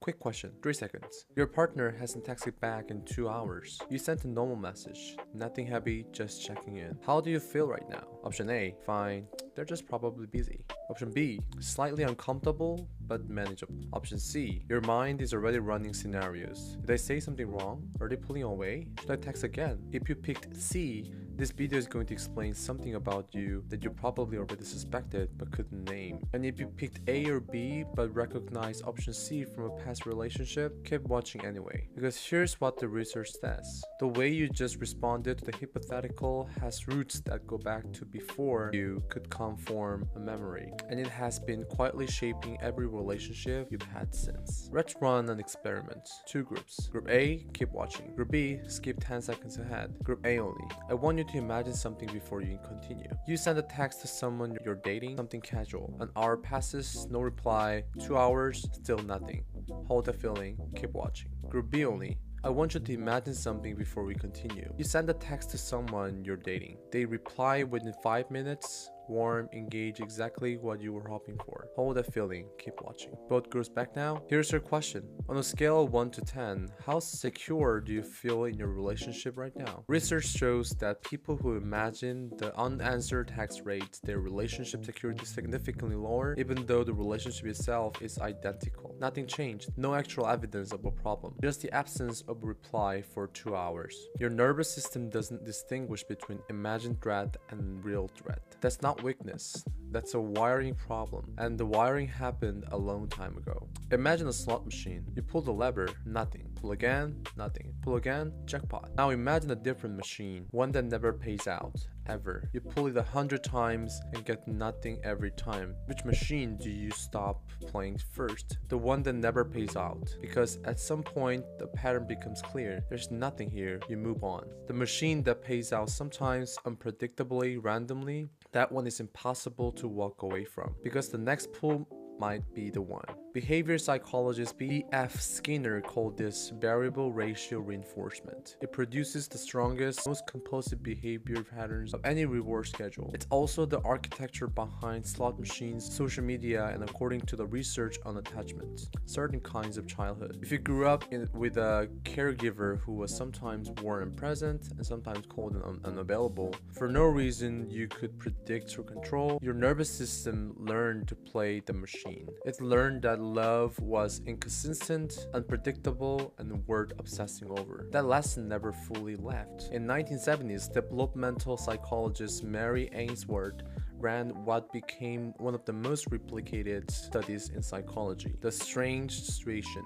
Quick question, 3 seconds. Your partner hasn't texted back in 2 hours. You sent a normal message. Nothing heavy, just checking in. How do you feel right now? Option A, fine. They're just probably busy. Option B, slightly uncomfortable but manageable. Option C, your mind is already running scenarios. Did I say something wrong? Are they pulling away? Should I text again? If you picked C, this video is going to explain something about you that you probably already suspected but couldn't name. And if you picked A or B but recognized option C from a past relationship, keep watching anyway. Because here's what the research says. The way you just responded to the hypothetical has roots that go back to before you could form a memory. And it has been quietly shaping every relationship you've had since. Let's run an experiment. 2 groups. Group A, keep watching. Group B, skip 10 seconds ahead. Group A only. I want you to imagine something before you continue. You send a text to someone you're dating, something casual. An hour passes, no reply. 2 hours, still nothing. Hold the feeling, keep watching. Group B only. I want you to imagine something before we continue. You send a text to someone you're dating. They reply within 5 minutes. Warm, engage, exactly what you were hoping for. Hold that feeling, keep watching. Both groups back now? Here's your question. On a scale of 1 to 10, how secure do you feel in your relationship right now? Research shows that people who imagine the unanswered text rate their relationship security significantly lower, even though the relationship itself is identical. Nothing changed, no actual evidence of a problem, just the absence of a reply for 2 hours. Your nervous system doesn't distinguish between imagined threat and real threat. That's not weakness. That's a wiring problem, and the wiring happened a long time ago. Imagine a slot machine. You pull the lever, nothing. Pull again, nothing. Pull again, jackpot. Now imagine a different machine, one that never pays out, ever. You pull it 100 times and get nothing every time. Which machine do you stop playing first? The one that never pays out. Because at some point, the pattern becomes clear. There's nothing here, you move on. The machine that pays out sometimes unpredictably, randomly, that one is impossible to walk away from. Because the next pull might be the one. Behavior psychologist B.F. Skinner called this variable ratio reinforcement. It produces the strongest, most compulsive behavior patterns of any reward schedule. It's also the architecture behind slot machines, social media, and according to the research on attachment, certain kinds of childhood. If you grew up with a caregiver who was sometimes warm and present and sometimes cold and unavailable, for no reason you could predict or control, your nervous system learned to play the machine. It learned that love was inconsistent, unpredictable, and worth obsessing over. That lesson never fully left. In 1970s, developmental psychologist Mary Ainsworth ran what became one of the most replicated studies in psychology, the strange situation.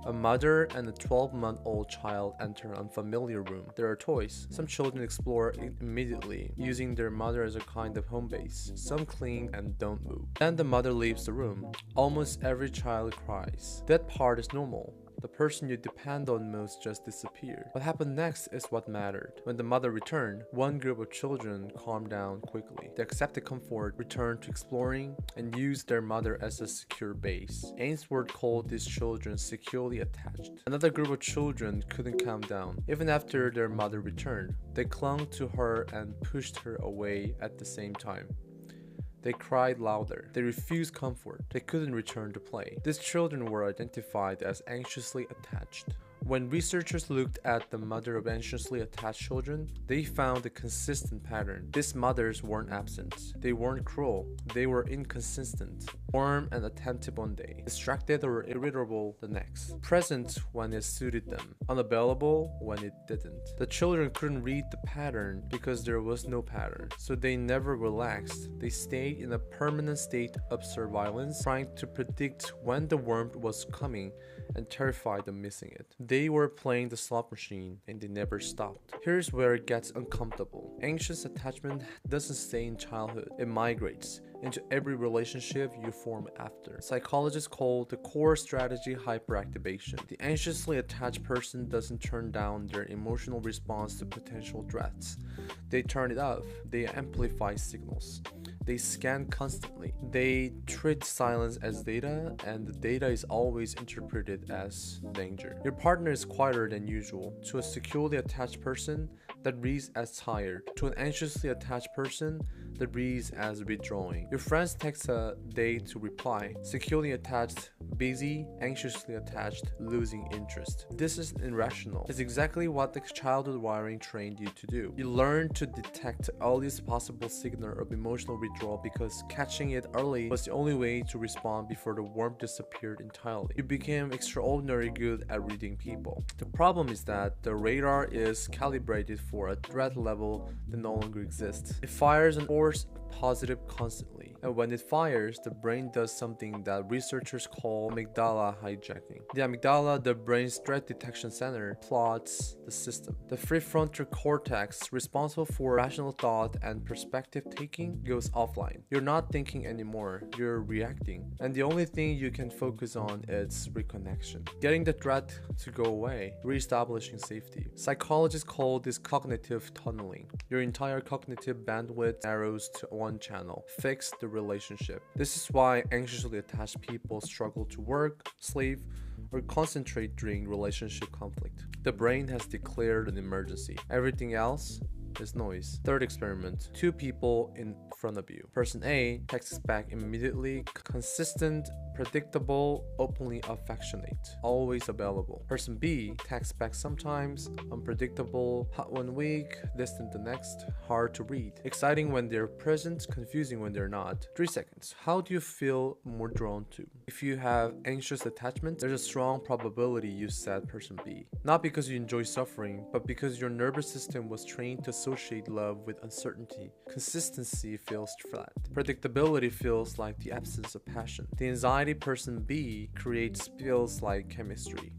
A mother and a 12-month-old child enter an unfamiliar room. There are toys. Some children explore it immediately, using their mother as a kind of home base. Some cling and don't move. Then the mother leaves the room. Almost every child cries. That part is normal. The person you depend on most just disappeared. What happened next is what mattered. When the mother returned, one group of children calmed down quickly. They accepted comfort, returned to exploring, and used their mother as a secure base. Ainsworth called these children securely attached. Another group of children couldn't calm down. Even after their mother returned, they clung to her and pushed her away at the same time. They cried louder. They refused comfort. They couldn't return to play. These children were identified as anxiously attached. When researchers looked at the mother of anxiously attached children, they found a consistent pattern. These mothers weren't absent. They weren't cruel. They were inconsistent. Warm and attentive one day, distracted or irritable the next. Present when it suited them, unavailable when it didn't. The children couldn't read the pattern because there was no pattern, so they never relaxed. They stayed in a permanent state of surveillance, trying to predict when the warmth was coming and terrified of missing it. They were playing the slot machine and they never stopped. Here's where it gets uncomfortable. Anxious attachment doesn't stay in childhood, it migrates into every relationship you form after. Psychologists call the core strategy hyperactivation. The anxiously attached person doesn't turn down their emotional response to potential threats. They turn it up. They amplify signals. They scan constantly. They treat silence as data, and the data is always interpreted as danger. Your partner is quieter than usual. To a securely attached person, that reads as tired. To an anxiously attached person, the reads as withdrawing. Your friends text a day to reply. Securely attached, busy, anxiously attached, losing interest. This is irrational. It's exactly what the childhood wiring trained you to do. You learn to detect earliest possible signal of emotional withdrawal because catching it early was the only way to respond before the warmth disappeared entirely. You became extraordinarily good at reading people. The problem is that the radar is calibrated for a threat level that no longer exists. It fires an force positive constantly, and when it fires, the brain does something that researchers call amygdala hijacking. The amygdala, the brain's threat detection center, plots the system. The prefrontal cortex, responsible for rational thought and perspective taking, goes offline. You're not thinking anymore, you're reacting, and the only thing you can focus on is reconnection, getting the threat to go away, reestablishing safety. Psychologists call this cognitive tunneling. Your entire cognitive bandwidth narrows to one channel: fix the relationship. This is why anxiously attached people struggle to work, sleep, or concentrate during relationship conflict. The brain has declared an emergency. Everything else is noise. Third experiment. Two people in front of you. Person A texts back immediately, consistent, predictable, openly affectionate, always available. Person B texts back sometimes, unpredictable, hot one week, distant the next, hard to read, exciting when they're present, confusing when they're not. 3 seconds. How do you feel more drawn to? If you have anxious attachment, there's a strong probability you said person B. Not because you enjoy suffering, but because your nervous system was trained to associate love with uncertainty. Consistency feels flat. Predictability feels like the absence of passion. The anxiety person B creates feels like chemistry.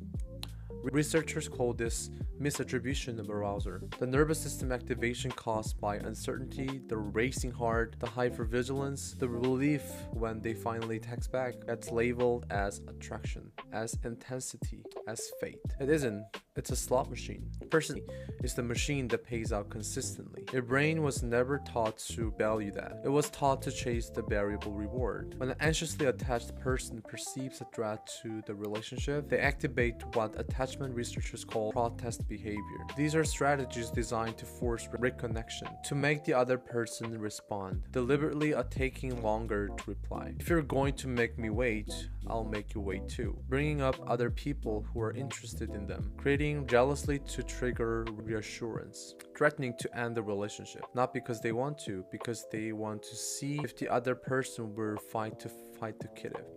Researchers call this misattribution of arousal. The nervous system activation caused by uncertainty, the racing heart, the hypervigilance, the relief when they finally text back, that's labeled as attraction, as intensity, as fate. It isn't. It's a slot machine. Person is the machine that pays out consistently. Your brain was never taught to value that. It was taught to chase the variable reward. When an anxiously attached person perceives a threat to the relationship, they activate what attachment researchers call protest behavior. These are strategies designed to force reconnection, to make the other person respond, deliberately taking longer to reply. If you're going to make me wait, I'll make you wait too. Bringing up other people who are interested in them, creating jealously to trigger reassurance, threatening to end the relationship, not because they want to, because they want to see if the other person will fight to keep it.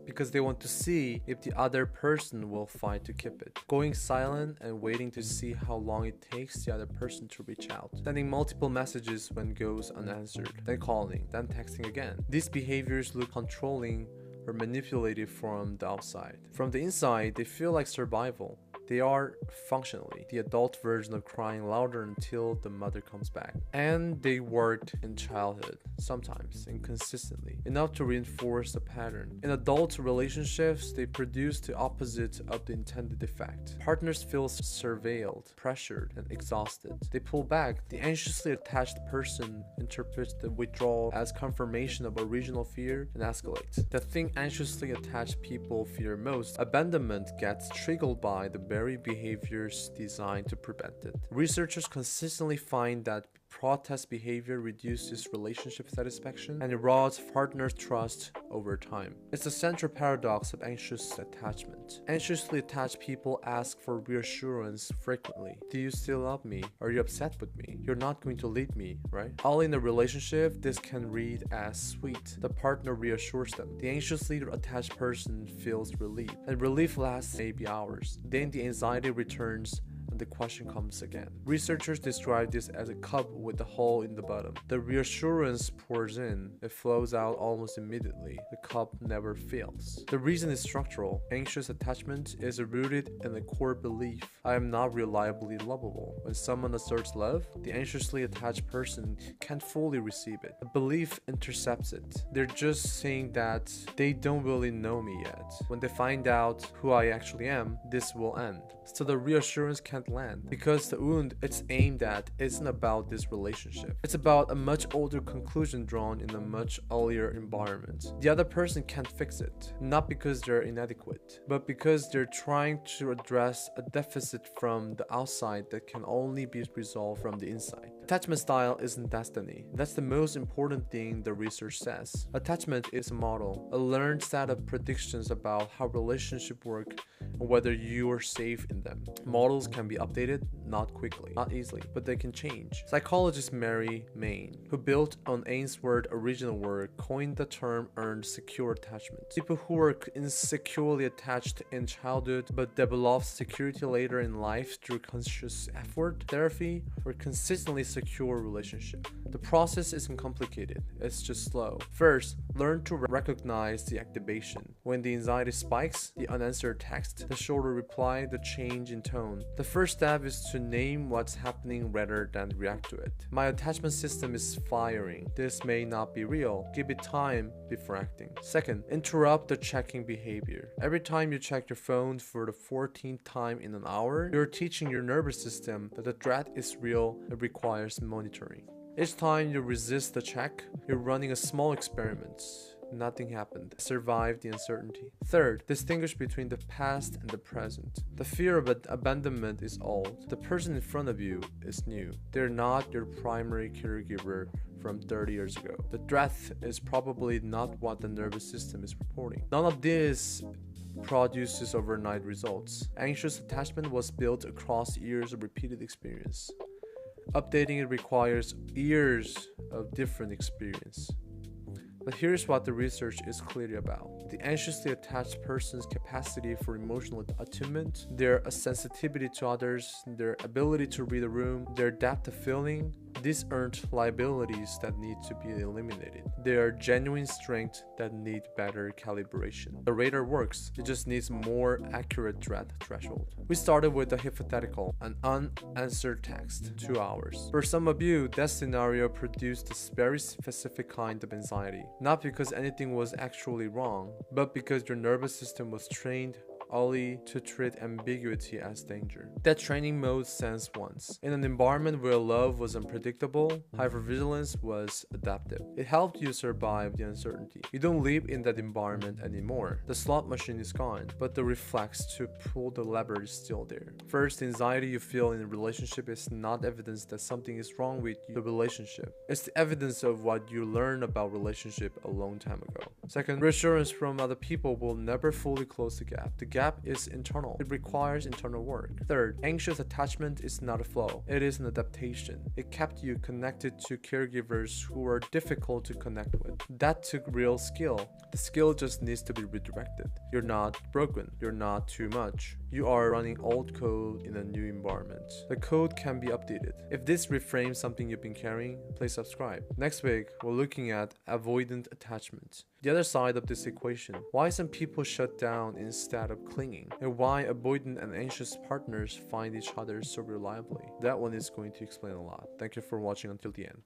Because they want to see if the other person will fight to keep it. Going silent and waiting to see how long it takes the other person to reach out. Sending multiple messages when goes unanswered. Then calling, then texting again. These behaviors look controlling or manipulative from the outside. From the inside, they feel like survival. They are functionally the adult version of crying louder until the mother comes back. And they worked in childhood, sometimes inconsistently, enough to reinforce the pattern. In adult relationships, they produce the opposite of the intended effect. Partners feel surveilled, pressured, and exhausted. They pull back. The anxiously attached person interprets the withdrawal as confirmation of original fear and escalates. The thing anxiously attached people fear most, abandonment, gets triggered by the very behaviors designed to prevent it. Researchers consistently find that protest behavior reduces relationship satisfaction and erodes partners' trust over time. It's the central paradox of anxious attachment. Anxiously attached people ask for reassurance frequently. Do you still love me? Are you upset with me? You're not going to leave me, right? All in a relationship, this can read as sweet. The partner reassures them. The anxiously attached person feels relief, and relief lasts maybe hours. Then the anxiety returns and the question comes again. Researchers describe this as a cup with a hole in the bottom. The reassurance pours in, it flows out almost immediately. The cup never fills. The reason is structural. Anxious attachment is rooted in a core belief: I am not reliably lovable. When someone asserts love, the anxiously attached person can't fully receive it. The belief intercepts it. They're just saying that they don't really know me yet. When they find out who I actually am, this will end. So the reassurance can't land. Because the wound it's aimed at isn't about this relationship. It's about a much older conclusion drawn in a much earlier environment. The other person can't fix it, not because they're inadequate, but because they're trying to address a deficit from the outside that can only be resolved from the inside. Attachment style isn't destiny. That's the most important thing the research says. Attachment is a model, a learned set of predictions about how relationships work and whether you are safe in them. Models can be updated, not quickly, not easily, but they can change. Psychologist Mary Main, who built on Ainsworth's original work, coined the term earned secure attachment. People who were insecurely attached in childhood but developed security later in life through conscious effort, therapy, or consistently secure relationship. The process isn't complicated, it's just slow. First, learn to recognize the activation. When the anxiety spikes, the unanswered text, the shorter reply, the change in tone. The first step is to name what's happening rather than react to it. My attachment system is firing. This may not be real. Give it time before acting. Second, interrupt the checking behavior. Every time you check your phone for the 14th time in an hour, you're teaching your nervous system that the threat is real and requires monitoring. Each time you resist the check, you're running a small experiment. Nothing happened. Survive the uncertainty. Third, distinguish between the past and the present. The fear of abandonment is old. The person in front of you is new. They're not your primary caregiver from 30 years ago. The threat is probably not what the nervous system is reporting. None of this produces overnight results. Anxious attachment was built across years of repeated experience. Updating it requires years of different experience. But here's what the research is clearly about. The anxiously attached person's capacity for emotional attunement, their sensitivity to others, their ability to read a room, their depth of feeling, these aren't liabilities that need to be eliminated. They are genuine strengths that need better calibration. The radar works, it just needs more accurate threat threshold. We started with a hypothetical, an unanswered text, 2 hours. For some of you, that scenario produced a very specific kind of anxiety. Not because anything was actually wrong, but because your nervous system was trained early to treat ambiguity as danger. That training mode sense once. In an environment where love was unpredictable, hypervigilance was adaptive. It helped you survive the uncertainty. You don't live in that environment anymore. The slot machine is gone, but the reflex to pull the lever is still there. First, the anxiety you feel in a relationship is not evidence that something is wrong with the relationship. It's the evidence of what you learned about relationship a long time ago. Second, reassurance from other people will never fully close the gap. The gap is internal. It requires internal work. Third, anxious attachment is not a flaw. It is an adaptation. It kept you connected to caregivers who were difficult to connect with. That took real skill. The skill just needs to be redirected. You're not broken. You're not too much. You are running old code in a new environment. The code can be updated. If this reframes something you've been carrying, please subscribe. Next week, we're looking at avoidant attachment. The other side of this equation. Why some people shut down instead of clinging, and why avoidant and anxious partners find each other so reliably. That one is going to explain a lot. Thank you for watching until the end.